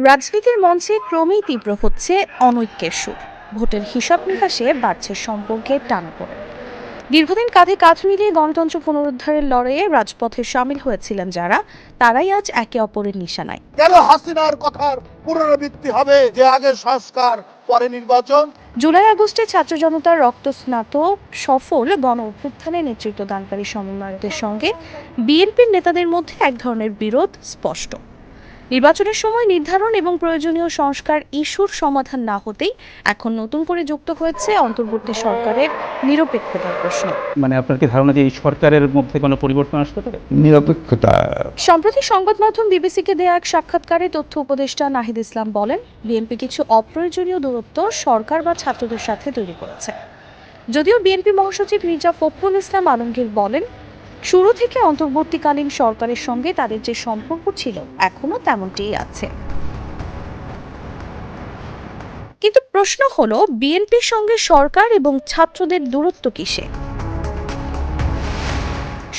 রাজনীতির মঞ্চে ক্রমেই তীব্র হচ্ছে অনৈক্যের সুর। ভোটের হিসাব নিকাশে বাড়ছে সম্পর্কের টানাপোড়েন। দীর্ঘদিন কাঁধে কাঁধ মিলিয়ে গণতন্ত্র পুনরুদ্ধারের লড়াইয়ে রাজপথে সামিল হয়েছিলেন যারা, তারাই আজ একে অপরের নিশানায়। কেন হাসিনার কথার পুনরাবৃত্তি হবে যে আগে সংস্কার পরে নির্বাচন? জুলাই আগস্টে ছাত্র জনতার রক্তস্নাত সফল গণ অভ্যুত্থানে নেতৃত্বদানকারী সমন্বয়কদের সঙ্গে বিএনপির নেতাদের মধ্যে এক ধরনের বিরোধ স্পষ্ট। নির্বাচনের সময় নির্ধারণ এবং প্রয়োজনীয় সংস্কার ইস্যুর সমাধান না হতেই এখন নতুন করে যুক্ত হয়েছে অন্তর্বর্তী সরকারের নিরপেক্ষতার প্রশ্ন। মানে আপনার কি ধারণা যে এই সরকারের মধ্যে কোনো পরিবর্তন আসতে পারে? নিরপেক্ষতা। সম্প্রতি সংবাদ মাধ্যম বিবিসিকে দেয়া এক সাক্ষাৎকারে তথ্য উপদেষ্টা নাহিদ ইসলাম বলেন, বিএনপি কিছু অপ্রয়োজনীয় দূরত্ব সরকার বা ছাত্রদের সাথে তৈরি করেছে। যদিও বিএনপি মহাসচিব মির্জা ফখরুল ইসলাম আলমগীর বলেন, শুরু থেকে অন্তর্বর্তীকালীন সরকারের সঙ্গে তাদের যে সম্পর্ক ছিল এখনো তেমনটিই আছে। কিন্তু প্রশ্ন হলো, বিএনপির সঙ্গে সরকার এবং ছাত্রদের দূরত্ব কিসে?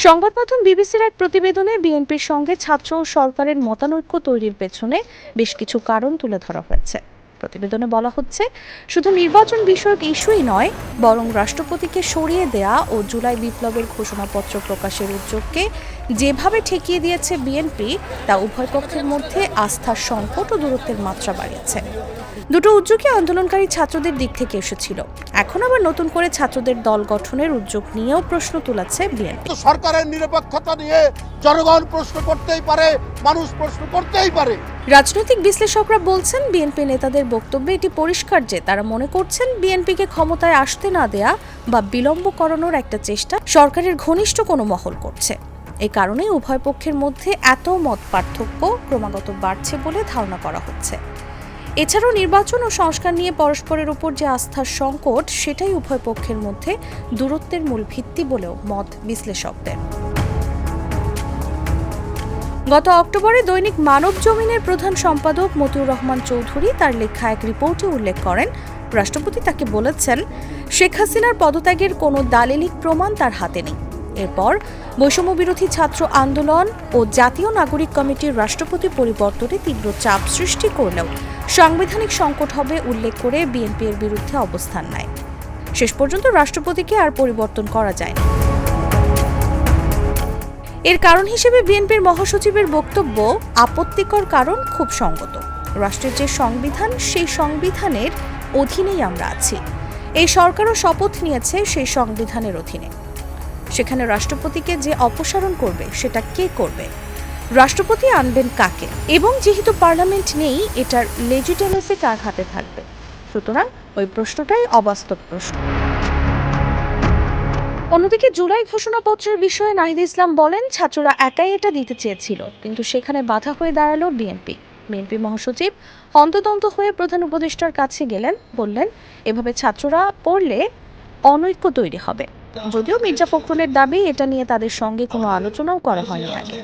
সংবাদ মাধ্যম বিবিসির এক প্রতিবেদনে বিএনপির সঙ্গে ছাত্র ও সরকারের মতানৈক্য তৈরির পেছনে বেশ কিছু কারণ তুলে ধরা হয়েছে। প্রতিবেদনে বলা হচ্ছে, শুধু নির্বাচন বিষয়ক ইস্যুই নয়, বরং রাষ্ট্রপতিকে সরিয়ে দেয়া ও জুলাই বিপ্লবের ঘোষণাপত্র প্রকাশের উদ্যোগকে যেভাবে ঠেকিয়ে দিয়েছে বিএনপি, তা উভয় পক্ষের মধ্যে আস্থার সংকট ও দূরত্বের মাত্রা বাড়িয়েছে। দুটো উদ্যোগই আন্দোলনকারী ছাত্রদের দিক থেকে এসেছিল, এখন আবার নতুন করে ছাত্রদের দল গঠনের উদ্যোগ নিয়েও প্রশ্ন তুলেছে বিএনপি। সরকারের নিরপেক্ষতা নিয়ে জনগণ প্রশ্ন করতেই পারে, মানুষ প্রশ্ন করতেই পারে। রাজনৈতিক বিশ্লেষকরা বলছেন, বিএনপি নেতাদের বক্তব্যে এটি পরিষ্কার যে তারা মনে করছেন বিএনপিকে ক্ষমতায় আসতে না দেয়া বা বিলম্ব করানোর একটা চেষ্টা সরকারের ঘনিষ্ঠ কোনো মহল করছে। এই কারণে উভয় পক্ষের মধ্যে এত মত পার্থক্য ক্রমাগত বাড়ছে বলে ধারণা করা হচ্ছে। এছাড়াও নির্বাচন ও সংস্কার নিয়ে পরস্পরের উপর যে আস্থার সংকট, সেটাই উভয় পক্ষের মধ্যে দূরত্বের মূল ভিত্তি বলেও মত বিশ্লেষকদের। গত অক্টোবরে দৈনিক মানব জমিনের প্রধান সম্পাদক মতিউর রহমান চৌধুরী তার লেখা এক রিপোর্টে উল্লেখ করেন, রাষ্ট্রপতি তাকে বলেছেন শেখ হাসিনার পদত্যাগের কোনো দালিলিক প্রমাণ তার হাতে নেই। এরপর বৈষম্য বিরোধী ছাত্র আন্দোলন ও জাতীয় নাগরিক কমিটির রাষ্ট্রপতি পরিবর্তনে তীব্র চাপ সৃষ্টি করলেও সাংবিধানিক সংকট হবে উল্লেখ করে বিএনপি এর বিরুদ্ধে অবস্থান নেয়। শেষ পর্যন্ত রাষ্ট্রপতিকে আর পরিবর্তন করা যায়নি। এর কারণ হিসেবে বিএনপির মহাসচিবের বক্তব্য, আপত্তিকর কারণ খুব সঙ্গত। রাষ্ট্রের যে সংবিধান, সেই সংবিধানের অধীনেই আমরা আছি। এই সরকারও শপথ নিয়েছে সেই সংবিধানের অধীনে। সেখানে রাষ্ট্রপতিকে যে অপসারণ করবে সেটা কে করবে? রাষ্ট্রপতি আনবেন কাকে? এবং যেহেতু পার্লামেন্ট নেই, এটার লেজিটিমেসি কার হাতে থাকবে? সুতরাং ওই প্রশ্নটাই অবাস্তব প্রশ্ন। অন্যদিকে জুলাই ঘোষণাপত্রের বিষয়ে নাহিদ ইসলাম বলেন, ছাত্ররা একাই এটা দিতে চেয়েছিল, কিন্তু সেখানে বাধা হয়ে দাঁড়ালো বিএনপি। বিএনপি মহাসচিব হন্তদন্ত হয়ে প্রধান উপদেষ্টার কাছে গেলেন, বললেন এভাবে ছাত্ররা পড়লে অনৈক্য তৈরি হবে। যদিও মির্জা ফখরুলের দাবি, এটা নিয়ে তাদের সঙ্গে কোনো আলোচনাও করা হয়নি আগে।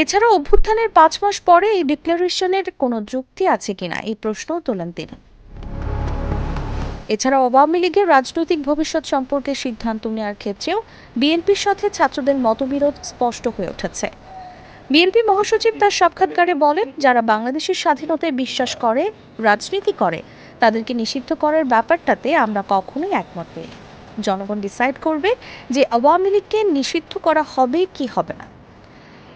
এছাড়া অভ্যুত্থানের 5 মাস পরে এই ডিক্লারেশনের কোনো যুক্তি আছে কিনা, এই প্রশ্নও তোলেন তিনি। এছাড়া আওয়ামী লীগের রাজনৈতিক ভবিষ্যৎ সম্পর্কে সিদ্ধান্ত নেওয়ার ক্ষেত্রেও বিএনপির সাথে ছাত্রদের মতবিরোধ স্পষ্ট হয়ে উঠেছে। বিএনপি মহাসচিব তার সাক্ষাৎকারে বলেন, যারা বাংলাদেশের স্বাধীনতায় বিশ্বাস করে, রাজনীতি করে, তাদেরকে নিষিদ্ধ করার ব্যাপারটাতে আমরা কখনোই একমত নই। জনগণ ডিসাইড করবে যে আওয়ামী লীগকে নিষিদ্ধ করা হবে কি হবে না।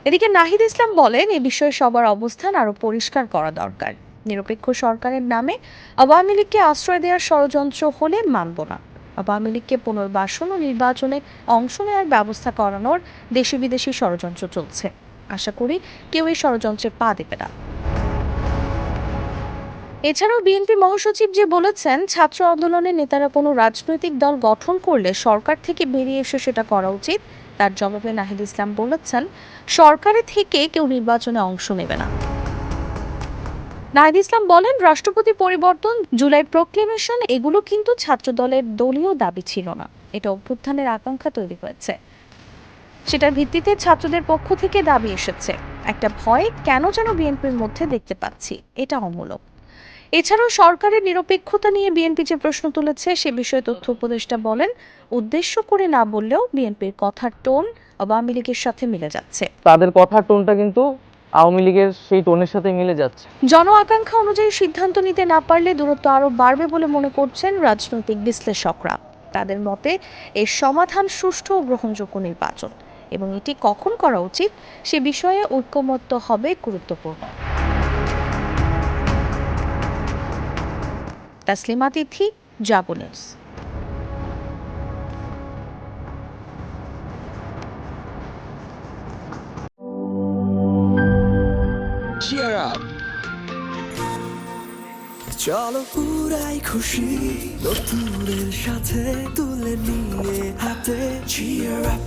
এদিকে নাহিদ ইসলাম বলেন, এ বিষয়ে সবার অবস্থান আরও পরিষ্কার করা দরকার। নিরপেক্ষ সরকারের নামে আওয়ামী লীগকে আশ্রয় দেওয়ার ষড়যন্ত্র হলে মানব না। আওয়ামী লীগকে পুনর্বাসন ও নির্বাচনে অংশ নেওয়ার ব্যবস্থা করানোর দেশি বিদেশি ষড়যন্ত্র চলছে। আশা করি কেউ এই ষড়যন্ত্রে পা দেবে না। এছাড়াও বিএনপি মহাসচিব যে বলেছেন, ছাত্র আন্দোলনের নেতারা কোনো রাজনৈতিক দল গঠন করলে সরকার থেকে বেরিয়ে এসে সেটা করা উচিত, তার জবাবে নাহিদ ইসলাম বলেছেন, সরকারে থেকে কেউ নির্বাচনে অংশ নেবে না। নাহিদ ইসলাম বলেন, রাষ্ট্রপতি পরিবর্তন, জুলাই প্রক্লেমেশন, এগুলো কিন্তু ছাত্র দলের দলীয় দাবি ছিল না। এটা অভ্যুত্থানের আকাঙ্ক্ষা তৈরি হয়েছে। সেটার ভিত্তিতে ছাত্রদের পক্ষ থেকে দাবি এসেছে। একটা ভয় কেন যেন বিএনপির মধ্যে দেখতে পাচ্ছি, এটা অমূলক। এছাড়াও সরকারের নিরপেক্ষতা নিয়ে বিএনপি যে প্রশ্ন তুলেছে, সে বিষয়ে তথ্য উপদেষ্টা বলেন, উদ্দেশ্য করে না বললেও বিএনপির কথার টোন আওয়ামী লীগের সাথে মিলে যাচ্ছে। তাদের কথার টোনটা কিন্তু আওয়ামী লীগের সেই টোনের সাথে মিলে যাচ্ছে। জন আকাঙ্ক্ষা অনুযায়ী সিদ্ধান্ত নিতে না পারলে দূরত্ব আরও বাড়বে বলে মনে করছেন রাজনৈতিক বিশ্লেষকরা। তাদের মতে এর সমাধান সুষ্ঠু ও গ্রহণযোগ্য নির্বাচন, এবং এটি কখন করা উচিত সে বিষয়ে ঐকমত্য হবে গুরুত্বপূর্ণ। তাসলিমা তিথি, জাগো নিউজ। Cheer up! চলো পুরাই খুশি নতুনের সাথে তুলে নিয়ে হাতে Cheer up!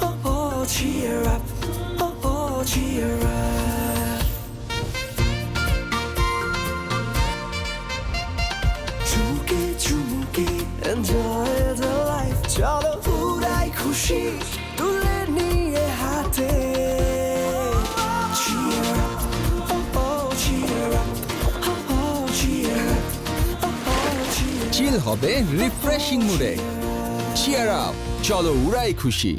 Oh oh cheer up! Oh oh cheer up! চুমুকে চুমুকে enjoy the life চলো পুরাই খুশি তুলে নিয়ে হাতে Cheer up! Oh oh cheer up! Oh oh cheer up! Oh oh cheer up! চিল হবে রিফ্রেশিং মুডে। চিয়ার আপ, চলো উড়াই খুশি।